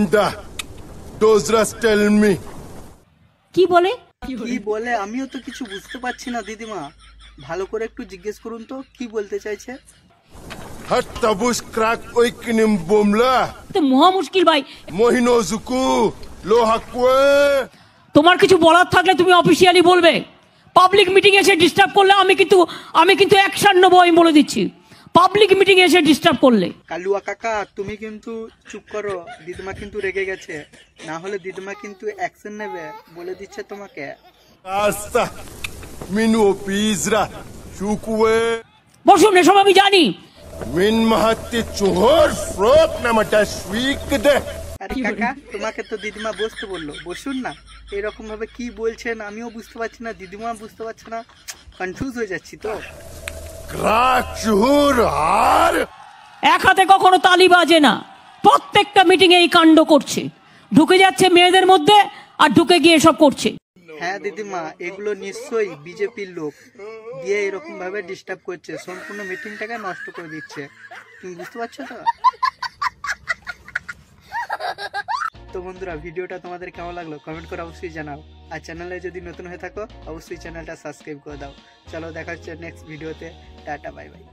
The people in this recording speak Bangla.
Linda, Dozras, tell me. কি বলে? কি বলে আমিও তো কিছু বুঝতে পারছি না দিদিমা, ভালো করে একটু জিজ্ঞেস করুন তো কি বলতে চাইছে। Hatta bush crack oikinim bomla. তো মহা মুশকিল ভাই। Mohino zuku, lohakwe. তোমার কিছু বলার থাকলে তুমি অফিসিয়ালি বলবে। পাবলিক মিটিং এসে ডিস্টার্ব করলে আমি কিন্তু অ্যাকশন নেবো, আমি বলে দিচ্ছি। পাবলিক মিটিং এসে ডিস্টার্ব করলে। কালুয়া কাকা তুমি কিন্তু চুপ করো, দিদিমা কিন্তু রেগে গেছে, না হলে দিদিমা কিন্তু অ্যাকশন নেবে বলে দিচ্ছে তোমাকে। Asta, minu pizra, shukwe. বসুন, এসব আমি জানি। Min mahatti chuhor frok namata shwikde. আরে কাকা তোমাকে তো দিদিমা বসতে বললো, বসুন না। এরকম ভাবে কি বলছেন আমিও বুঝতে পারছি না, দিদিমা বুঝতে পারছে না, কনফিউজ হয়ে যাচ্ছি তো। Crack chuhor har. এক হাতে কখনো তালি বাজে না। প্রত্যেকটা মিটিং এই কাণ্ড করছে, ঢুকে যাচ্ছে মেয়েদের মধ্যে আর ঢুকে গিয়ে সব করছে। হ্যাঁ দিদিমা, এগুলো নিশ্চয়ই বিজেপির লোক দিয়ে এরকম ভাবে ডিস্টার্ব করছে, সম্পূর্ণ মিটিংটাকে নষ্ট করে দিচ্ছে। তুমি বুঝতে পারছো তো? তো বন্ধুরা, ভিডিওটা তোমাদের কেমন লাগলো কমেন্ট করে অবশ্যই জানাও, আর চ্যানেলে যদি নতুন হয়ে থাকো অবশ্যই চ্যানেলটা সাবস্ক্রাইব করে দাও। চলো দেখা হচ্ছে নেক্সট ভিডিওতে, টাটা বাই বাই।